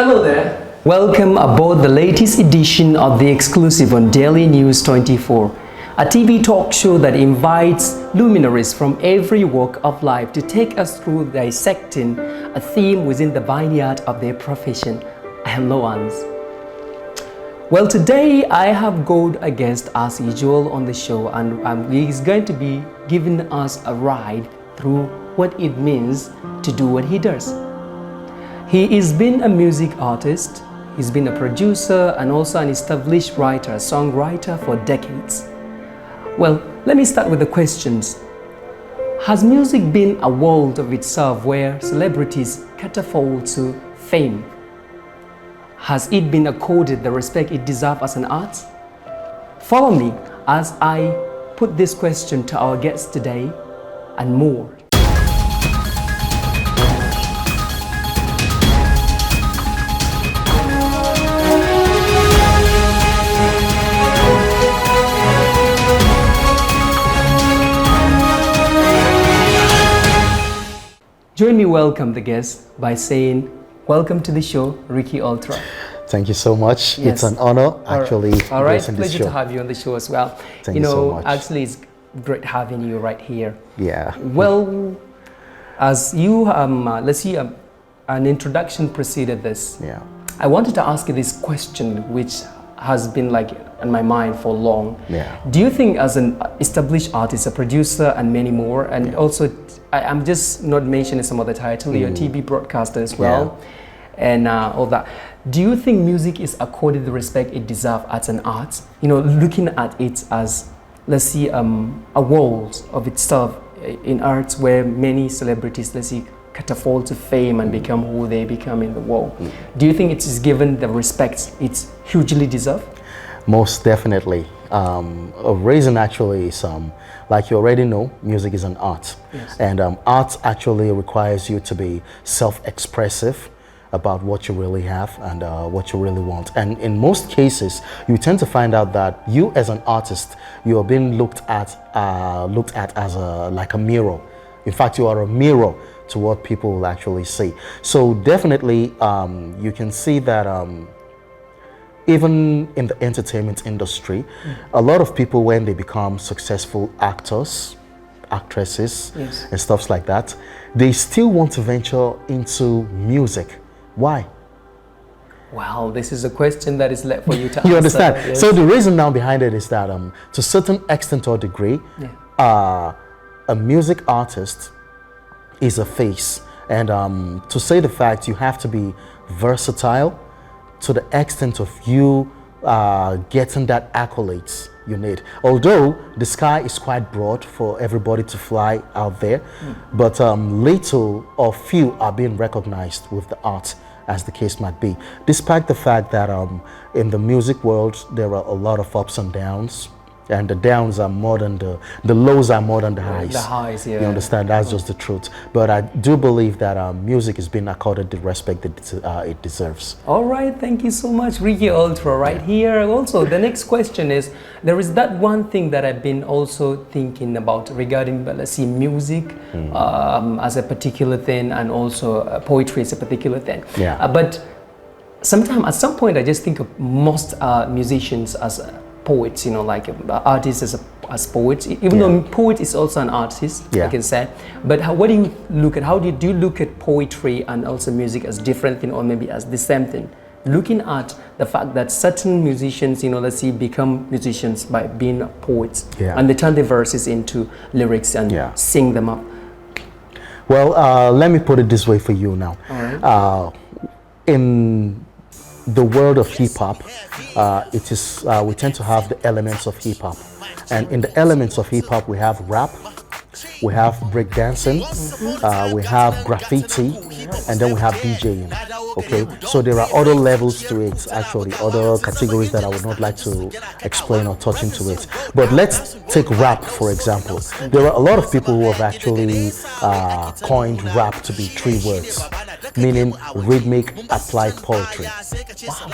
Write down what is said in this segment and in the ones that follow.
Hello there. Welcome aboard the latest edition of The Exclusive on Daily News 24, a TV talk show that invites luminaries from every walk of life to take us through dissecting a theme within the vineyard of their profession. I am Loans. Well, today I have got a guest as usual on the show, and he is going to be giving us a ride through what it means to do what he does. He has been a music artist, he's been a producer and also an established writer, songwriter for decades. Well, let me start with the questions. Has music been a world of itself where celebrities catapult to fame? Has it been accorded the respect it deserves as an art? Follow me as I put this question to our guests today and more. Join me welcome the guest by saying, welcome to the show, Ricqy Ultra. Thank you so much. Yes. It's an honor, actually. All right, pleasure to have you on the show as well. Thank you so much. Actually, it's great having you right here. Yeah. Well, as you, let's see, an introduction preceded this. Yeah. I wanted to ask you this question, which has been like in my mind for long. Yeah. Do you think as an established artist, a producer and many more, and also I'm just not mentioning some of the title, you're a TV broadcaster as well, and all that. Do you think music is accorded the respect it deserves as an art? You know, looking at it as, let's see, a world of itself in arts where many celebrities, let's see, catapult to fame and become who they become in the world. Do you think it is given the respect it's hugely deserved? Most definitely. A reason actually is, like you already know, music is an art. Yes. And art actually requires you to be self-expressive about what you really have and what you really want. And in most cases, you tend to find out that you as an artist, you are being looked at as like a mirror. In fact, you are a mirror to what people will actually see. So definitely, you can see that even in the entertainment industry, a lot of people, when they become successful actors, actresses, and stuff like that, they still want to venture into music. Why? Well, this is a question that is left for you to answer. You understand? Yes. So the reason now behind it is that to a certain extent or degree, a music artist is a face. And to say the fact, you have to be versatile to the extent of you getting that accolades you need. Although the sky is quite broad for everybody to fly out there, but little or few are being recognized with the art, as the case might be. Despite the fact that in the music world, there are a lot of ups and downs, and the downs are more than the lows are more than the highs. The highs, yeah. You understand? That's just the truth. But I do believe that music is being accorded the respect that it deserves. All right, thank you so much, Ricqy Ultra, right here. Also, the next question is, there is that one thing that I've been also thinking about regarding, let's see, music as a particular thing, and also poetry as a particular thing. Yeah. But sometimes, at some point, I just think of most musicians as poets, you know, like artists as poets, even though poet is also an artist, I can say. But what do you look at? How do you look at poetry and also music as different thing, or maybe as the same thing? Looking at the fact that certain musicians, you know, let's see, become musicians by being poets, and they turn their verses into lyrics and sing them up. Well, let me put it this way for you now. All right. In the world of hip-hop, it is we tend to have the elements of hip-hop, and in the elements of hip-hop we have rap, we have breakdancing, we have graffiti, and then we have DJing. Okay, so there are other levels to it, actually, other categories that I would not like to explain or touch into it. But let's take rap, for example. There are a lot of people who have actually coined rap to be 3 words, meaning rhythmic applied poetry. Wow.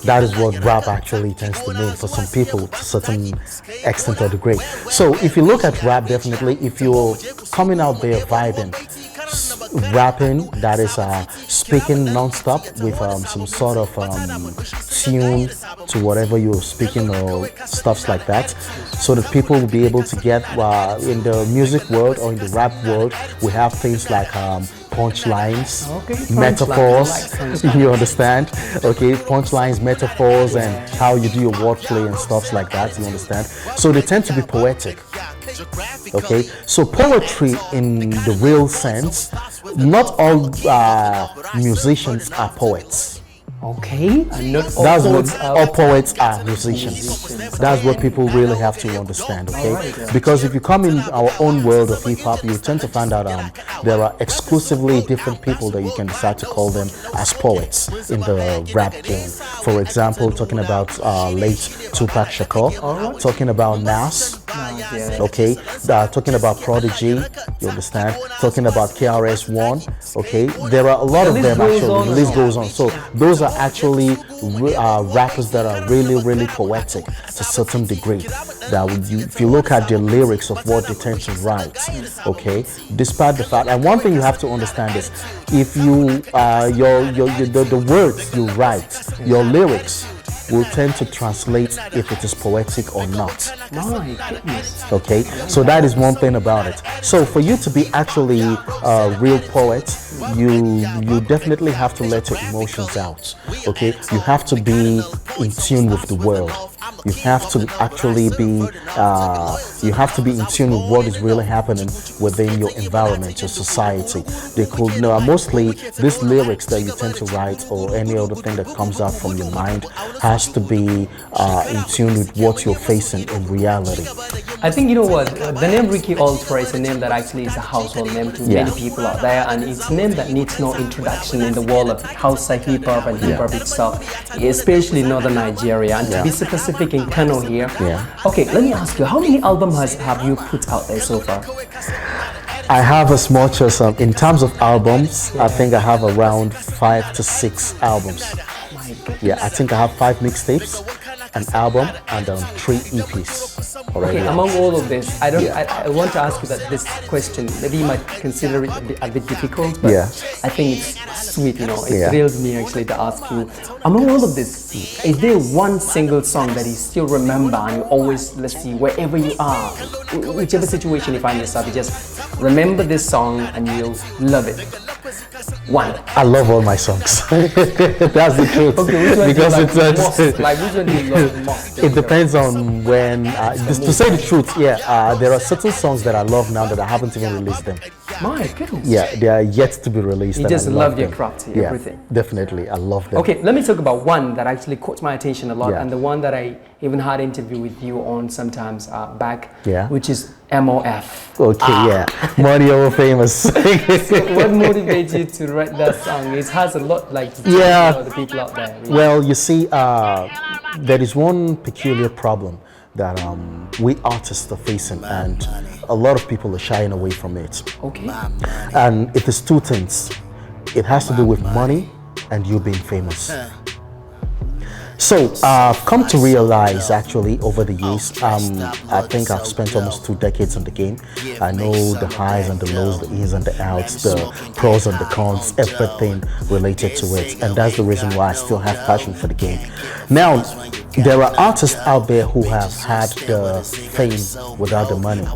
That is what rap actually tends to mean for some people to a certain extent or degree. So if you look at rap, definitely, if you're coming out there vibing, rapping, that is speaking non-stop with some sort of tune to whatever you're speaking or stuffs like that, so that people will be able to get in the music world or in the rap world, we have things like punchlines, metaphors, you understand? Okay, punchlines, metaphors, and how you do your wordplay and stuff like that, you understand? So they tend to be poetic. Okay, so poetry in the real sense, not all musicians are poets. Okay, and not all That's poets what all poets are musicians. That's what people really have to understand, okay? Because if you come in our own world of hip-hop, you tend to find out there are exclusively different people that you can decide to call them as poets in the rap game. For example, talking about late Tupac Shakur, talking about Nas, okay, talking about Prodigy, you understand, talking about KRS-One, okay, there are a lot of them actually, the list goes on. So those are actually rappers that are really poetic to a certain degree. That if you look at the lyrics of what they tend to write, okay, despite the fact, and one thing you have to understand is, if you the words you write, your lyrics will tend to translate if it is poetic or not. My goodness. Okay, so that is one thing about it. So for you to be actually a real poet, you definitely have to let your emotions out. Okay, you have to be in tune with the world. You have to actually be in tune with what is really happening within your environment, your society. They could mostly these lyrics that you tend to write or any other thing that comes out from your mind has to be in tune with what you're facing in reality. I think, you know what, the name Ricqy Ultra is a name that actually is a household name to many people out there, and it's a name that needs no introduction in the world of Hausa hip-hop and hip-hop itself, especially in northern Nigeria, and to be specific in Kano here. Okay, let me ask you, how many albums have you put out there so far? I have as much as, in terms of albums, I think I have around 5 to 6 albums. Yeah, I think I have 5 mixtapes, an album, and 3 EPs already. Okay, among all of this, I want to ask you that this question, maybe you might consider it a bit difficult, but I think it's sweet, you know, it thrills me actually to ask you, among all of this, is there one single song that you still remember and you always, let's see, wherever you are, whichever situation you find yourself, you just remember this song and you'll love it? One. I love all my songs. That's the truth. Okay, which one because do you like most? Like, which one do you love most? It depends on when. To say the truth, there are certain songs that I love now that I haven't even released them. My goodness. Yeah, they are yet to be released. You just love your craft, everything. Definitely, I love them. Okay, let me talk about one that actually caught my attention a lot, and the one that I even had an interview with you on sometimes back, which is MOF. Okay, Money Over Famous. So what motivates you to write that song? It has a lot like the people out there. Really. Well, you see, there is one peculiar problem that we artists are facing, and a lot of people are shying away from it. Okay. And it is 2 things. It has to do with money and you being famous. So I've come to realize actually over the years, I think I've spent almost 2 decades in the game. I know the highs and the lows, the ins and the outs, the pros and the cons, everything related to it. And that's the reason why I still have passion for the game. Now, there are artists out there who have had the fame without the money.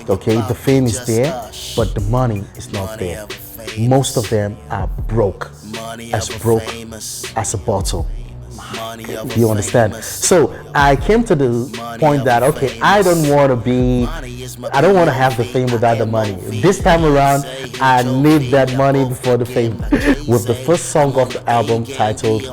Okay, the fame is there, but the money is not there. Most of them are broke as a bottle. You understand? So I came to the point that, okay, I don't want to have the fame without the money. This time around, I need that money before the fame. With the first song of the album titled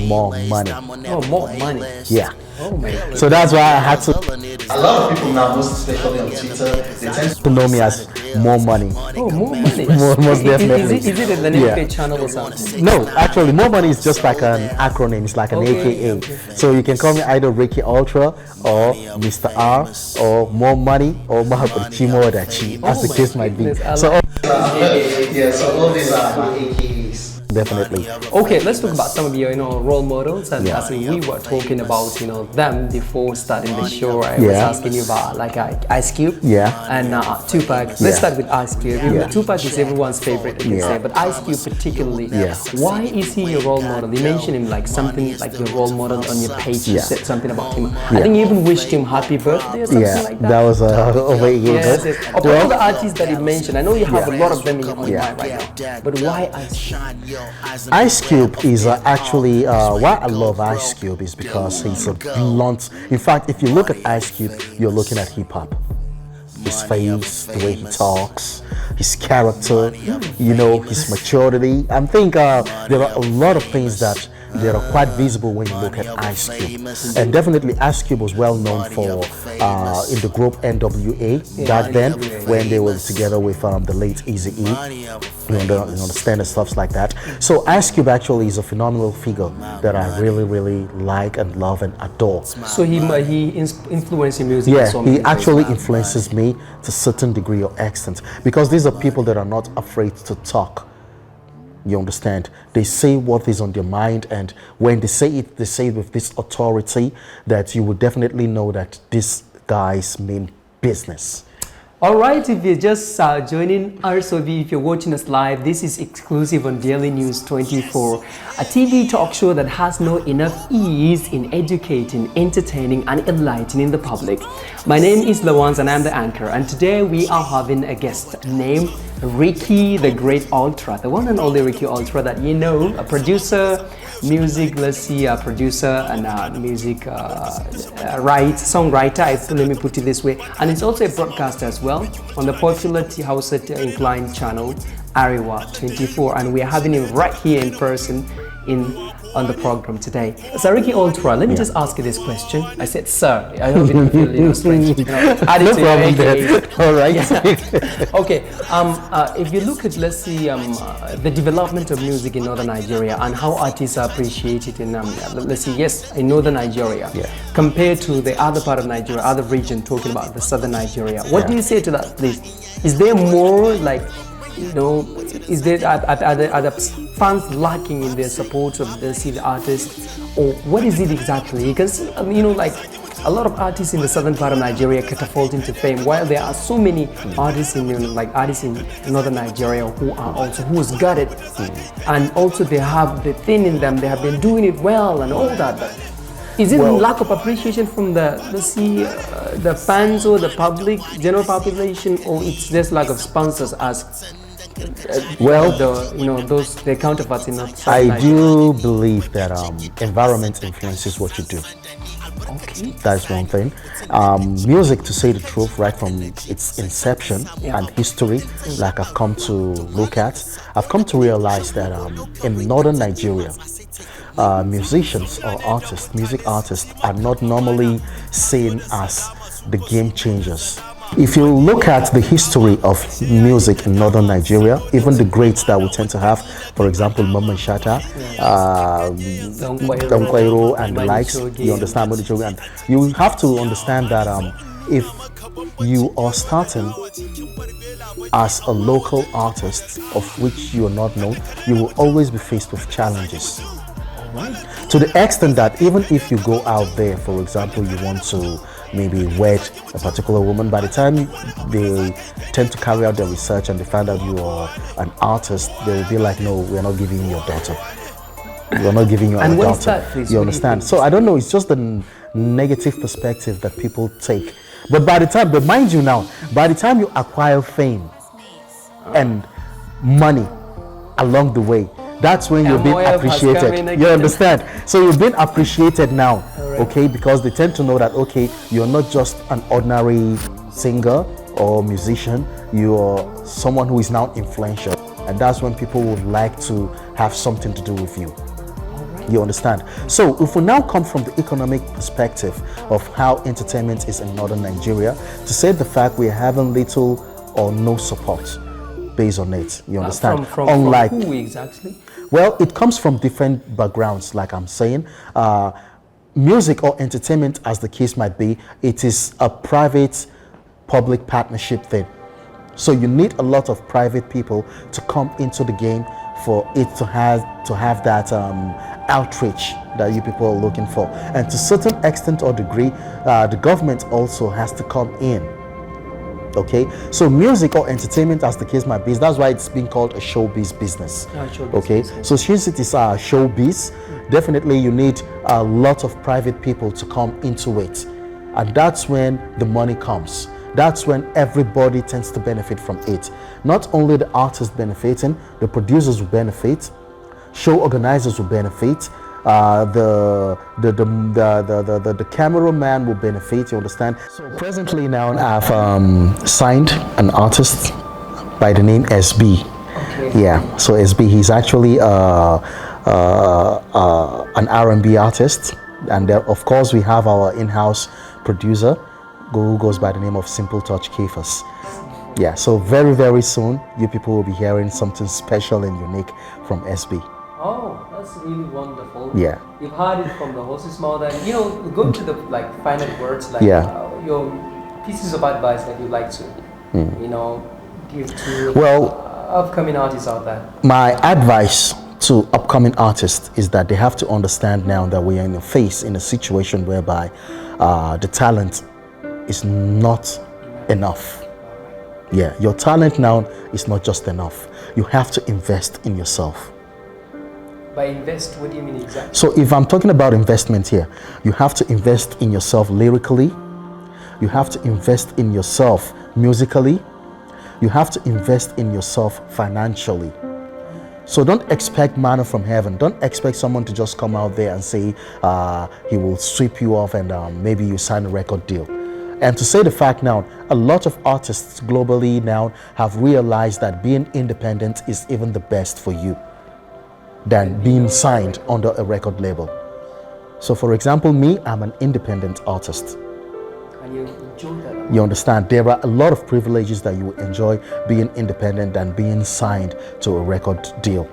More Money. Oh, More Money. Yeah. Oh my God. So that's why I had to. A lot of people now, most especially on Twitter, they tend to know me as More Money. Oh, More Money. Most definitely. Is it the name of a channel or something? No, actually, More Money is just like an acronym. It's like an AKA. So you can call me either Ricqy Ultra or Mr. R or More Money or Chimo Dachi, as the case might be. So all these are my AKAs. definitely. Okay, let's talk about some of your, role models. And as we were talking about, them before starting the show, I was asking you about like Ice Cube, and Tupac. Let's start with Ice Cube. Tupac is everyone's favorite, you can say, but Ice Cube particularly. Why is he your role model? You mentioned him like something like your role model on your page. You said something about him. I think you even wished him happy birthday or something like that. That was over a year ago. Of all the artists that he mentioned, I know you have a lot of them in your mind right now. But why Ice Cube? Ice Cube is actually why I love Ice Cube is because he's a blunt. In fact, if you look at Ice Cube, you're looking at hip hop. His face, the way he talks, his character, his maturity. I think there are a lot of things that are quite visible when you look at Ice Cube. And definitely Ice Cube was well known for in the group NWA back then when they were together with the late Eazy-E. You understand and stuff like that. So Ice Cube actually is a phenomenal figure that I really, really like and love and adore. So he influenced your music. Yeah, he actually influences me to a certain degree or extent because these are people that are not afraid to talk. You understand? They say what is on their mind, and when they say it with this authority that you will definitely know that these guys mean business. All right, if you're just joining HausaMovies, if you're watching us live, this is exclusive on Daily News 24, a TV talk show that has no enough ease in educating, entertaining, and enlightening the public. My name is Lawans and I'm the anchor, and today we are having a guest named Ricqy the Great Ultra, the one and only Ricqy Ultra that you know, a producer, music, producer and music songwriter, let me put it this way, and it's also a broadcaster as well on the popular Hausa inclined channel Arewa 24, and we are having him right here in person on the program today. So Ricqy Ultra, let me just ask you this question. I said, sir. I hope you don't feel strange. No problem there. All right. Okay. If you look at, let's see, the development of music in northern Nigeria and how artists are appreciated in, let's see, in northern Nigeria, compared to the other part of Nigeria, other region, talking about the southern Nigeria. What do you say to that, please? Is there more like, is there are the fans lacking in their support of the artists, or what is it exactly? Because like a lot of artists in the southern part of Nigeria catapult into fame, while there are so many artists in artists in northern Nigeria who's got it, and also they have the thing in them. They have been doing it well and all that. But is it lack of appreciation from the fans or the public, general population, or it's just lack of sponsors as their counterparts in North Nigeria? I do believe that environment influences what you do. Okay. That's one thing. Music, to say the truth, right from its inception and history, like I've come to look at, I've come to realize that in northern Nigeria, musicians or artists, music artists, are not normally seen as the game changers. If you look at the history of music in northern Nigeria, even the greats that we tend to have, for example, Mamman Shata, Dankwairo and the likes, you understand, and you have to understand that if you are starting as a local artist of which you are not known, you will always be faced with challenges. To the extent that even if you go out there, for example, you want to maybe wed a particular woman, by the time they tend to carry out their research and they find out you are an artist, they will be like, no, we're not giving you your daughter. We're not giving you our daughter. Is that, please? You understand? So I don't know, it's just the negative perspective that people take. But mind you now, by the time you acquire fame and money along the way, that's when you're being appreciated. You understand? So you're being appreciated now, okay? Because they tend to know that, okay, you're not just an ordinary singer or musician, you're someone who is now influential. And that's when people would like to have something to do with you. You understand? So if we now come from the economic perspective of how entertainment is in northern Nigeria, to say the fact we're having little or no support based on it. You understand? From who exactly? Well, it comes from different backgrounds, like I'm saying. Music or entertainment, as the case might be, it is a private-public partnership thing. So you need a lot of private people to come into the game for it to have that outreach that you people are looking for. And to a certain extent or degree, the government also has to come in. Okay, so music or entertainment, as the case might be, that's why it's being called a showbiz business. Okay, so since it is a showbiz, definitely you need a lot of private people to come into it, and that's when the money comes. That's when everybody tends to benefit from it. Not only the artists benefiting, the producers will benefit, show organizers will benefit, the cameraman will benefit. You understand? So presently now I've signed an artist by the name SB. Okay. Yeah. So SB, he's actually an R&B artist, and there, of course, we have our in-house producer who goes by the name of Simple Touch Kefas. Yeah, so very, very soon, you people will be hearing something special and unique from SB. Oh, that's really wonderful. Yeah. You've heard it from the horse's mouth, and go to the final words, your pieces of advice that you'd like to, give to upcoming artists out there. My advice to upcoming artists is that they have to understand now that we are in a situation whereby the talent is not enough. Yeah, your talent now is not just enough. You have to invest in yourself. By invest, what do you mean exactly? So if I'm talking about investment here, you have to invest in yourself lyrically. You have to invest in yourself musically. You have to invest in yourself financially. So don't expect manna from heaven. Don't expect someone to just come out there and say he will sweep you off and maybe you sign a record deal. And to say the fact now, a lot of artists globally now have realized that being independent is even the best for you than being signed under a record label. So for example, me, I'm an independent artist. And you enjoy that? You understand, there are a lot of privileges that you will enjoy being independent than being signed to a record deal.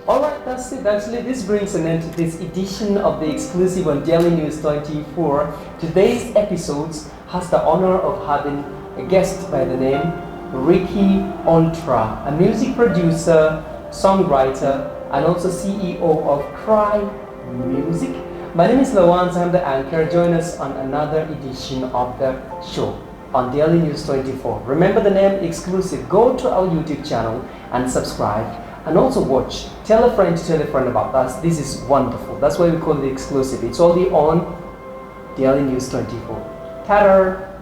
Alright, that's it. Actually, this brings an end to this edition of the exclusive on Daily News 24. Today's episode has the honor of having a guest by the name Ricqy Ultra, a music producer, songwriter, and also CEO of Cry Music. My name is Lawans, I'm the anchor. Join us on another edition of the show on Daily News 24. Remember the name Exclusive. Go to our YouTube channel and subscribe, and also watch. Tell a friend to tell a friend about us. This is wonderful. That's why we call it Exclusive. It's only on Daily News 24. Ta-da!